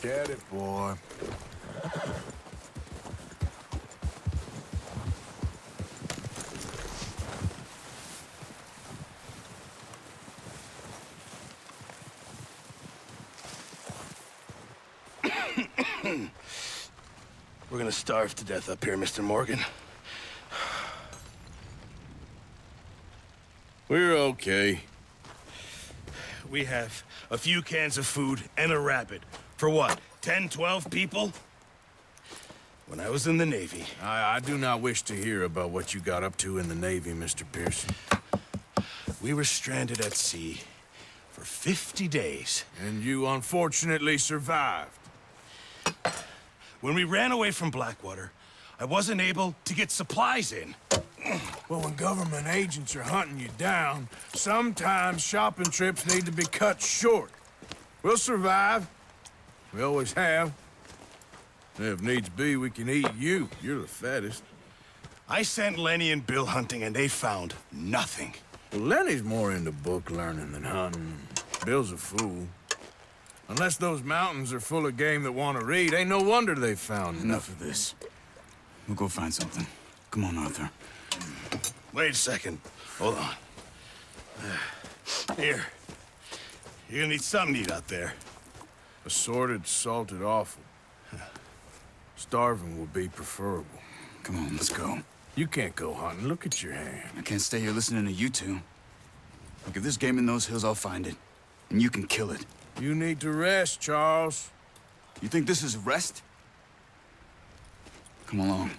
Back at it, boy. We're gonna starve to death up here, Mr. Morgan. We're okay. We have a few cans of food and a rabbit. For what, 10, 12 people? When I was in the Navy... I do not wish to hear about what you got up to in the Navy, Mr. Pearson. We were stranded at sea for 50 days. And you unfortunately survived. When we ran away from Blackwater, I wasn't able to get supplies in. Well, when government agents are hunting you down, sometimes shopping trips need to be cut short. We'll survive. We always have. If needs be, we can eat you. You're the fattest. I sent Lenny and Bill hunting, and they found nothing. Well, Lenny's more into book learning than hunting. Bill's a fool. Unless those mountains are full of game that want to read, ain't no wonder they found Enough of this. We'll go find something. Come on, Arthur. Wait a second. Hold on. Here. You're gonna need something to eat out there. Assorted, salted offal. Starving would be preferable. Come on, let's go. You can't go hunting. Look at your hand. I can't stay here listening to you two. Look, if there's game in those hills, I'll find it. And you can kill it. You need to rest, Charles. You think this is rest? Come along.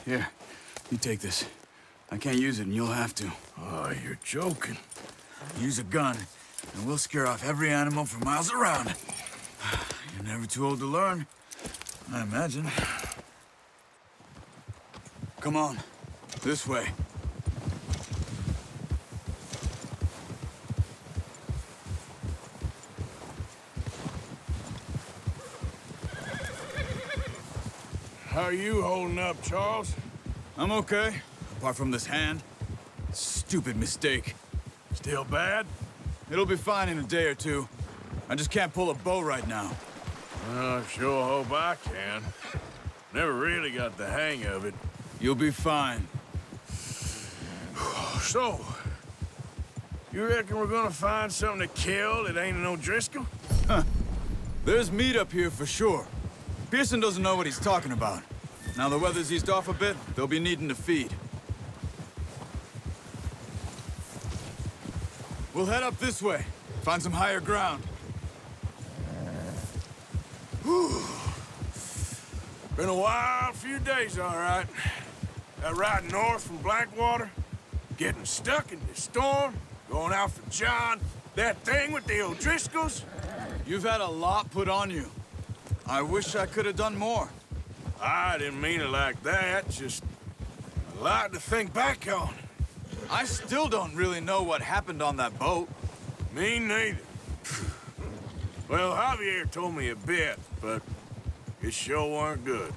Here, you take this. I can't use it, and you'll have to. Oh, you're joking. Use a gun, and we'll scare off every animal for miles around. You're never too old to learn, I imagine. Come on, this way. How are you holding up, Charles? I'm okay, apart from this hand. Stupid mistake. Still bad? It'll be fine in a day or two. I just can't pull a bow right now. I sure hope I can. Never really got the hang of it. You'll be fine. So, you reckon we're gonna find something to kill that ain't an O'Driscoll? There's meat up here for sure. Pearson doesn't know what he's talking about. Now the weather's eased off a bit, they'll be needing to feed. We'll head up this way, find some higher ground. Whew. Been a wild few days, all right. That ride north from Blackwater, getting stuck in the storm, going out for John, that thing with the O'Driscolls. You've had a lot put on you. I wish I could have done more. I didn't mean it like that, just a lot to think back on. I still don't really know what happened on that boat. Me neither. Well, Javier told me a bit, but it sure weren't good.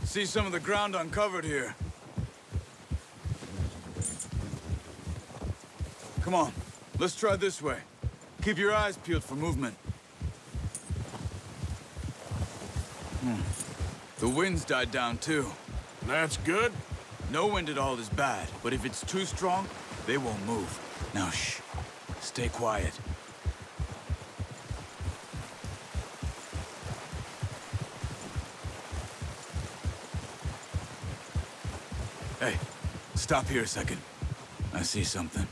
See some of the ground uncovered here. Come on, let's try this way. Keep your eyes peeled for movement. The wind's died down too. That's good. No wind at all is bad, but if it's too strong, they won't move. Now shh, stay quiet. Hey, stop here a second. I see something.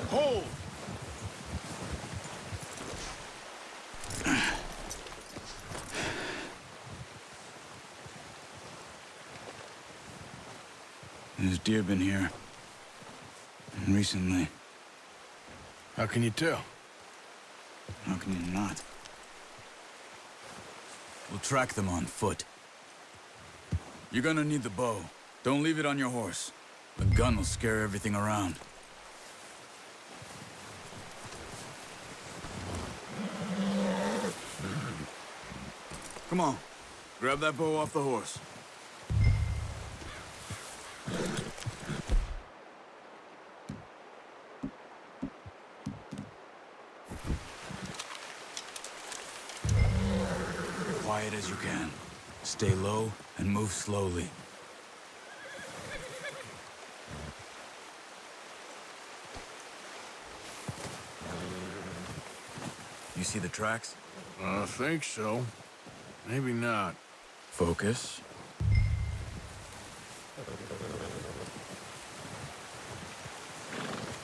Hold! There's deer been here. Recently. How can you tell? How can you not? We'll track them on foot. You're gonna need the bow. Don't leave it on your horse. The gun will scare everything around. Come on. Grab that bow off the horse. Quiet as you can. Stay low and move slowly. You see the tracks? I think so. Maybe not. Focus.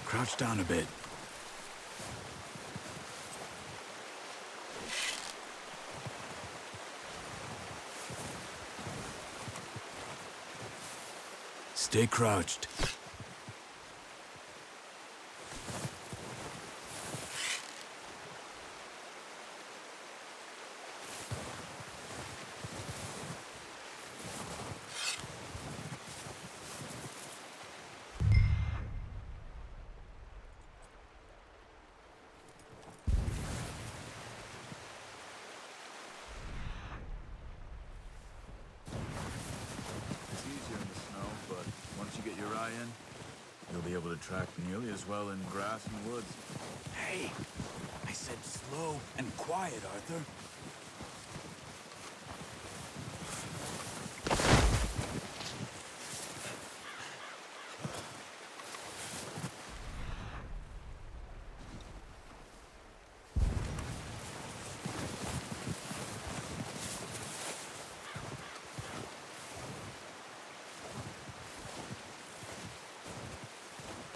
Crouch down a bit. Stay crouched. It's easier in the snow, but once you get your eye in, you'll be able to track nearly as well in grass and woods. Hey, I said slow and quiet, Arthur.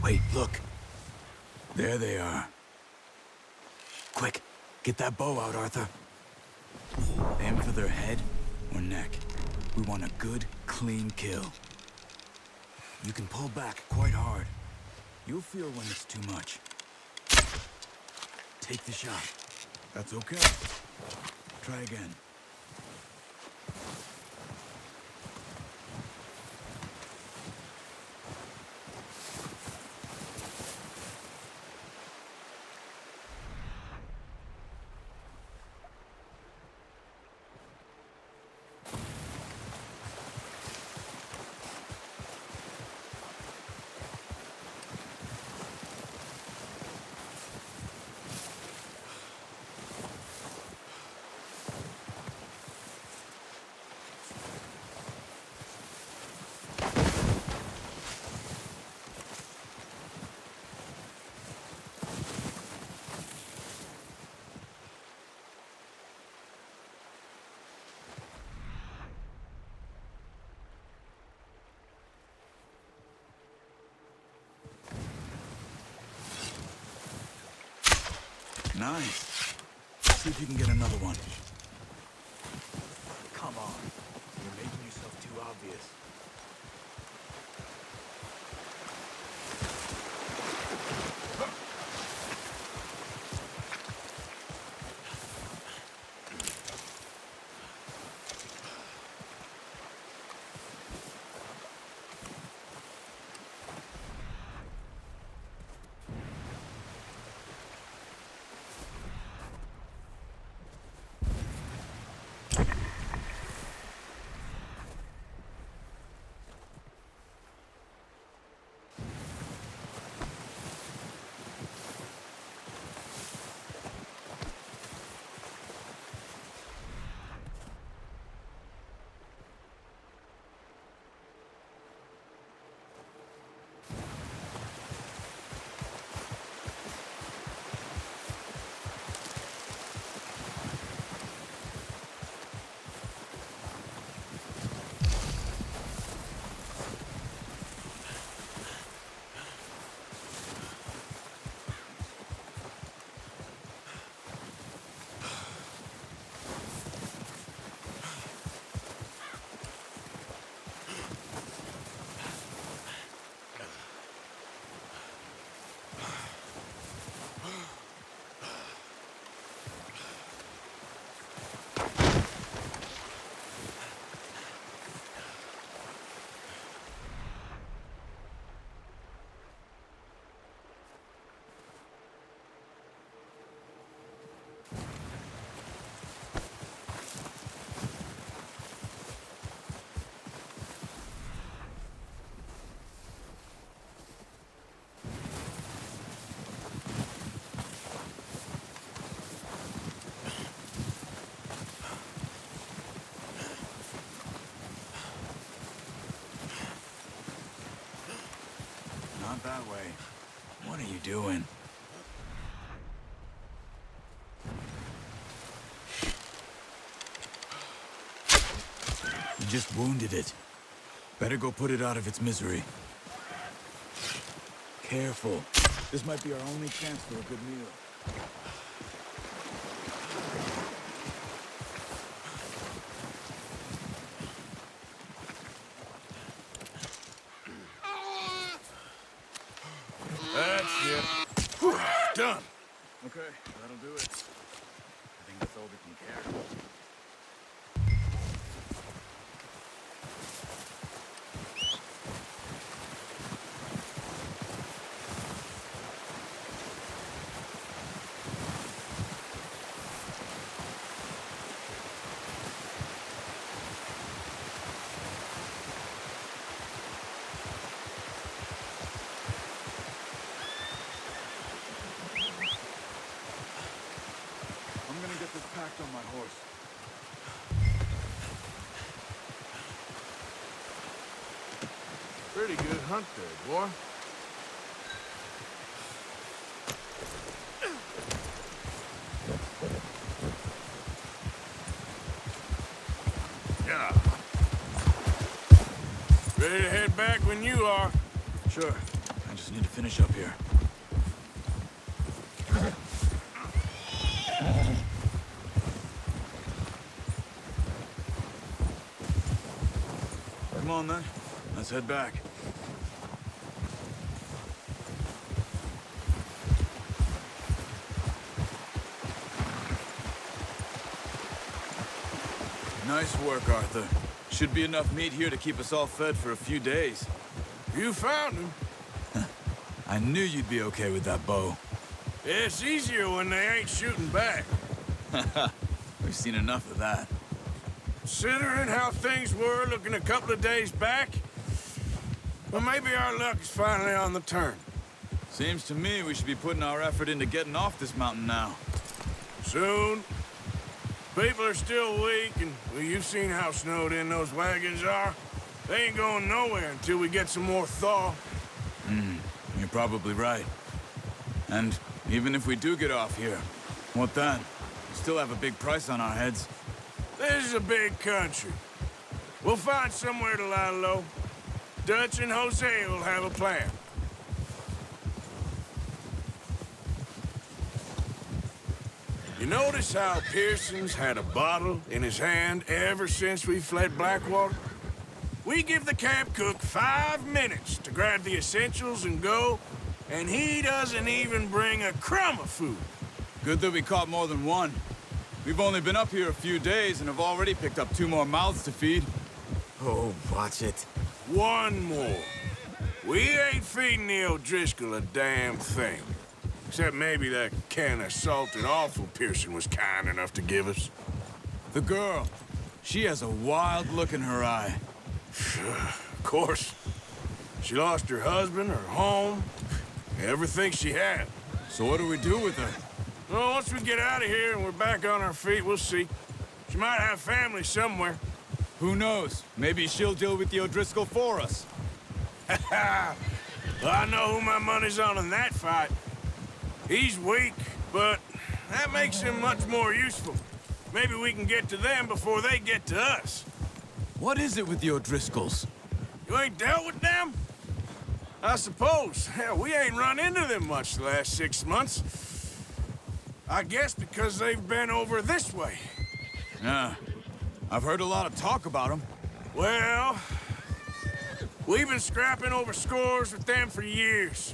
Wait, look. There they are. Quick, get that bow out, Arthur. Aim for their head or neck. We want a good, clean kill. You can pull back quite hard. You'll feel when it's too much. Take the shot. That's okay. Try again. Nice. See if you can get another one. Come on. You're making yourself too obvious. not that way. What are you doing? You just wounded it. Better go put it out of its misery. Careful. This might be our only chance for a good meal. That's it. Whew, done. Okay, that'll do it. I think that's all we can carry. I'm gonna get this packed on my horse. Pretty good hunt there, boy. Yeah. Ready to head back when you are. Sure. I just need to finish up here. Come on, then. Let's head back. Nice work, Arthur. Should be enough meat here to keep us all fed for a few days. You found him. I knew you'd be okay with that bow. It's easier when they ain't shooting back. We've seen enough of that. Considering how things were looking a couple of days back, well, maybe our luck is finally on the turn. Seems to me we should be putting our effort into getting off this mountain now. Soon. People are still weak, and well, you've seen how snowed in those wagons are. They ain't going nowhere until we get some more thaw. You're probably right. And even if we do get off here, what then? We still have a big price on our heads. This is a big country. We'll find somewhere to lie low. Dutch and Jose will have a plan. You notice how Pearson's had a bottle in his hand ever since we fled Blackwater? We give the camp cook 5 minutes to grab the essentials and go, and he doesn't even bring a crumb of food. Good that we caught more than one. We've only been up here a few days and have already picked up 2 more mouths to feed. Oh, watch it. One more. We ain't feeding the O'Driscoll a damn thing. Except maybe that can of salted offal Pearson was kind enough to give us. The girl. She has a wild look in her eye. Of course. She lost her husband, her home, everything she had. So what do we do with her? Well, once we get out of here and we're back on our feet, we'll see. She might have family somewhere. Who knows? Maybe she'll deal with the O'Driscoll for us. Well, I know who my money's on in that fight. He's weak, but that makes him much more useful. Maybe we can get to them before they get to us. What is it with the O'Driscolls? You ain't dealt with them? I suppose. Hell, we ain't run into them much the last 6 months. I guess because they've been over this way. Yeah. I've heard a lot of talk about them. Well, we've been scrapping over scores with them for years.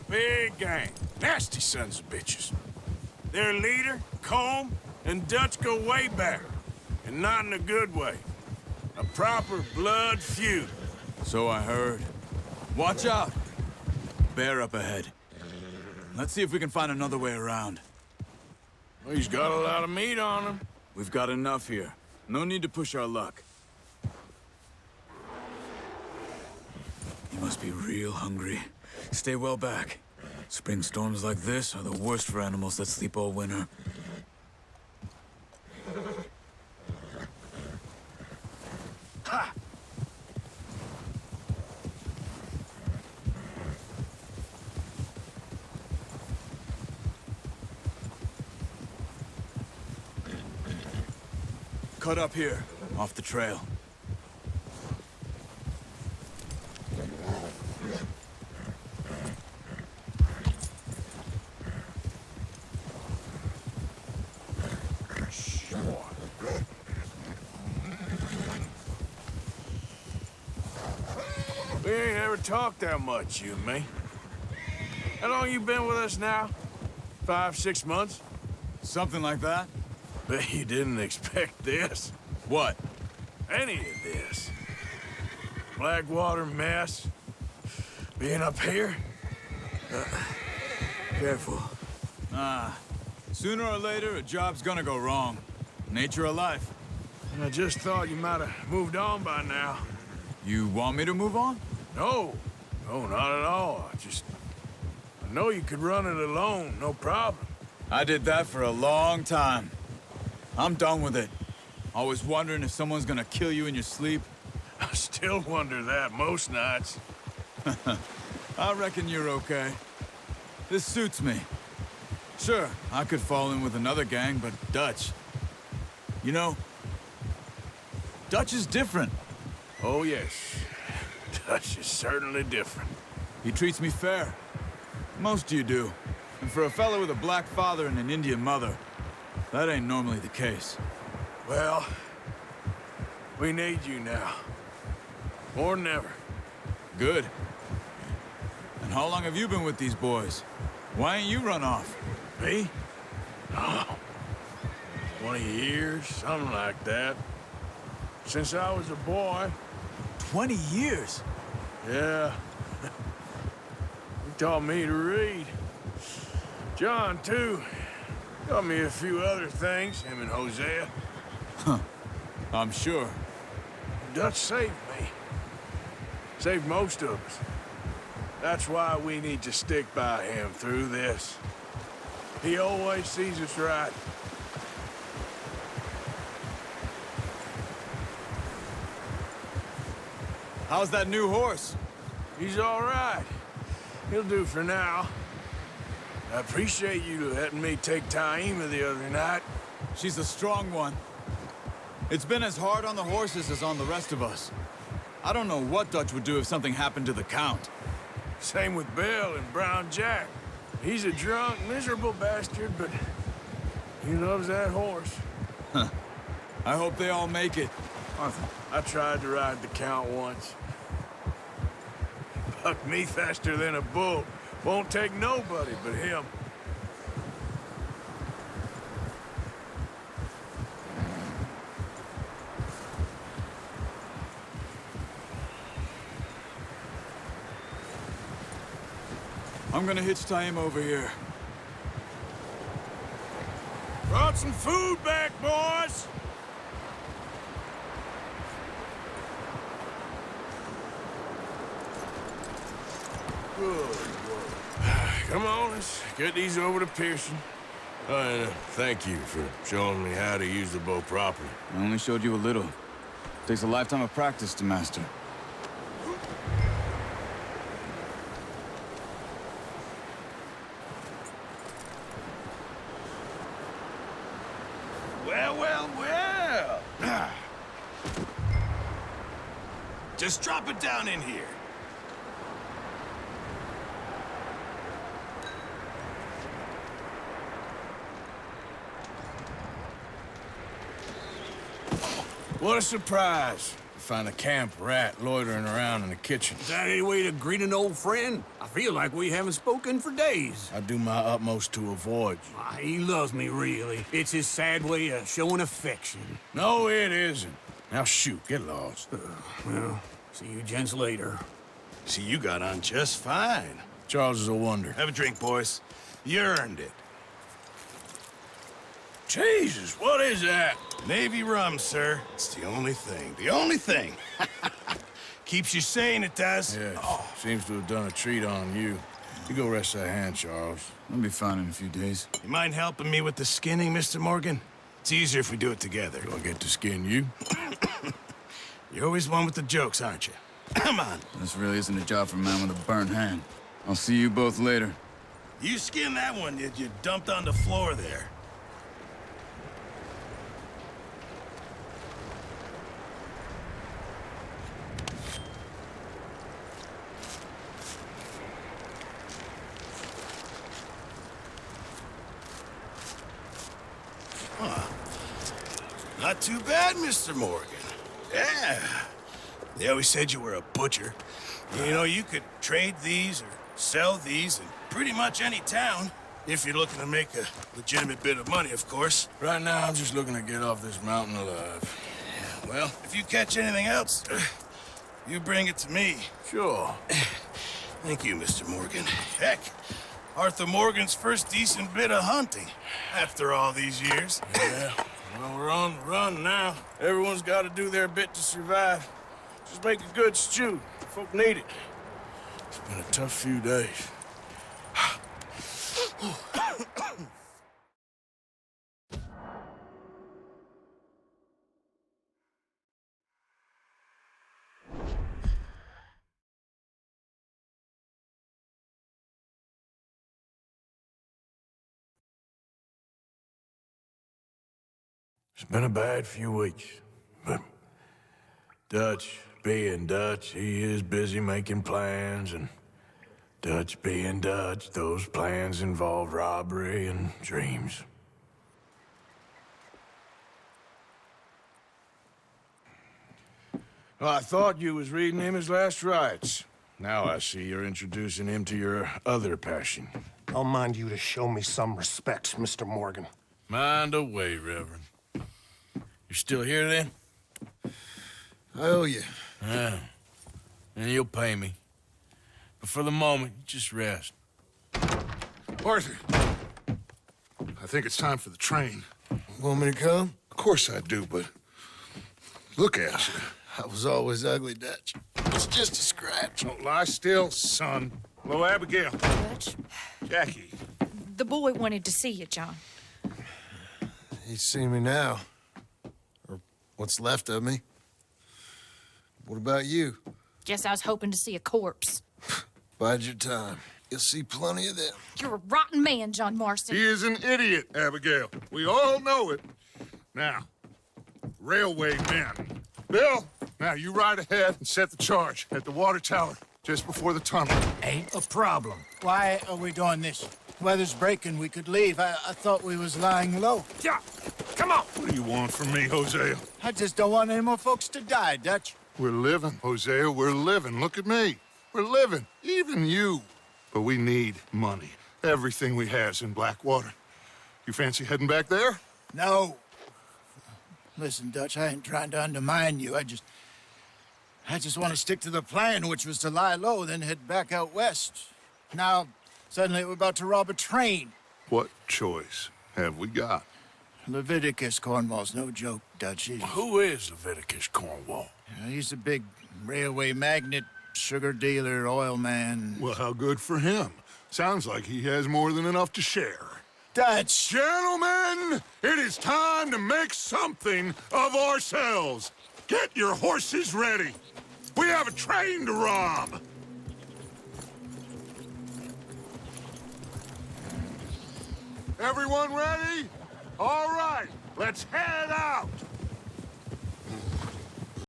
Big gang. Nasty sons of bitches. Their leader, Combe, and Dutch go way back. And not in a good way. A proper blood feud. So I heard. Watch out! Bear up ahead. Let's see if we can find another way around. Well, he's got a lot of meat on him. We've got enough here. No need to push our luck. You must be real hungry. Stay well back. Spring storms like this are the worst for animals that sleep all winter. Ha! cut up here, off the trail. We ain't ever talked that much, you and me. How long you been with us now? 5, 6 months? Something like that? Bet you didn't expect this. What? Any of this. Blackwater mess. Being up here. Careful. Sooner or later, a job's gonna go wrong. Nature of life. I just thought you might have moved on by now. You want me to move on? No. No, not at all. I know you could run it alone, no problem. I did that for a long time. I'm done with it. Always wondering if someone's gonna kill you in your sleep. I still wonder that most nights. I reckon you're okay. This suits me. Sure, I could fall in with another gang, but Dutch... You know, Dutch is different. Oh, yes. Dutch is certainly different. He treats me fair. Most of you do. And for a fellow with a black father and an Indian mother, that ain't normally the case. Well, we need you now. More than ever. Good. And how long have you been with these boys? Why ain't you run off? Me? Oh, 20 years, something like that. Since I was a boy. 20 years? Yeah. He taught me to read. John, too. Taught me a few other things, him and Hosea. I'm sure. Dutch saved me. Saved most of us. That's why we need to stick by him through this. He always sees us right. How's that new horse? He's all right. He'll do for now. I appreciate you letting me take Taima the other night. She's a strong one. It's been as hard on the horses as on the rest of us. I don't know what Dutch would do if something happened to the Count. Same with Bill and Brown Jack. He's a drunk, miserable bastard, but he loves that horse. I hope they all make it. Arthur, I tried to ride the Count once. Bucked me faster than a bull. Won't take nobody but him. I'm gonna hitch Taima over here. Brought some food back, boys! Good work. Come on, let's get these over to Pearson. Oh, and thank you for showing me how to use the bow properly. I only showed you a little. Takes a lifetime of practice to master. Well, well, well. Just drop it down in here. What a surprise. Find a camp rat loitering around in the kitchen. Is that any way to greet an old friend? I feel like we haven't spoken for days. I do my utmost to avoid you. He loves me, really. It's his sad way of showing affection. No, it isn't. Now shoot, get lost. Well, see you gents later. See, you got on just fine. Charles is a wonder. Have a drink, boys. You earned it. Jesus, what is that? Navy rum, sir. It's the only thing. The only thing. Keeps you sane, it does. Yeah, seems to have done a treat on you. You go rest that hand, Charles. I'll be fine in a few days. You mind helping me with the skinning, Mr. Morgan? It's easier if we do it together. Do I get to skin you? You're always one with the jokes, aren't you? Come on. This really isn't a job for a man with a burnt hand. I'll see you both later. You skin that one that you dumped on the floor there. Not too bad, Mr. Morgan. Yeah. They always said you were a butcher. You know, you could trade these or sell these in pretty much any town. If you're looking to make a legitimate bit of money, of course. Right now, I'm just looking to get off this mountain alive. Yeah, well, if you catch anything else, you bring it to me. Sure. Thank you, Mr. Morgan. Heck, Arthur Morgan's first decent bit of hunting after all these years. Yeah, well, we're on the run now. Everyone's got to do their bit to survive. Just make a good stew. Folk need it. It's been a tough few days. It's been a bad few weeks, but Dutch being Dutch, he is busy making plans, and Dutch being Dutch, those plans involve robbery and dreams. Well, I thought you was reading him his last rites. Now I see you're introducing him to your other passion. I'll mind you to show me some respect, Mr. Morgan. Mind away, Reverend. You still here, then? I owe you. Yeah. And you'll pay me. But for the moment, just rest. Arthur, I think it's time for the train. Want me to come? Of course I do, but look at you. I was always ugly, Dutch. It's just a scratch. Don't lie still, son. Hello, Abigail. Dutch, Jackie. the boy wanted to see you, John. He's seen me now. Or what's left of me. What about you? Guess I was hoping to see a corpse. Bide your time. You'll see plenty of them. You're a rotten man, John Marston. He is an idiot, Abigail. We all know it. Now, railway men. Bill, now you ride ahead and set the charge at the water tower just before the tunnel. Ain't a problem. Why are we doing this? Weather's breaking. We could leave. I thought we was lying low. Yeah, come on. What do you want from me, Hosea? I just don't want any more folks to die, Dutch. We're living, Hosea. We're living. Look at me. We're living. Even you. But we need money. Everything we has in Blackwater. You fancy heading back there? No. Listen, Dutch, I ain't trying to undermine you. I just want to stick to the plan, which was to lie low, then head back out west. Now, suddenly we're about to rob a train. What choice have we got? Leviticus Cornwall's no joke, Dutch. Who is Leviticus Cornwall? He's a big railway magnate, sugar dealer, oil man. Well, how good for him. Sounds like he has more than enough to share. Dutch! Gentlemen, it is time to make something of ourselves. Get your horses ready. We have a train to rob. Everyone ready? All right, let's head out.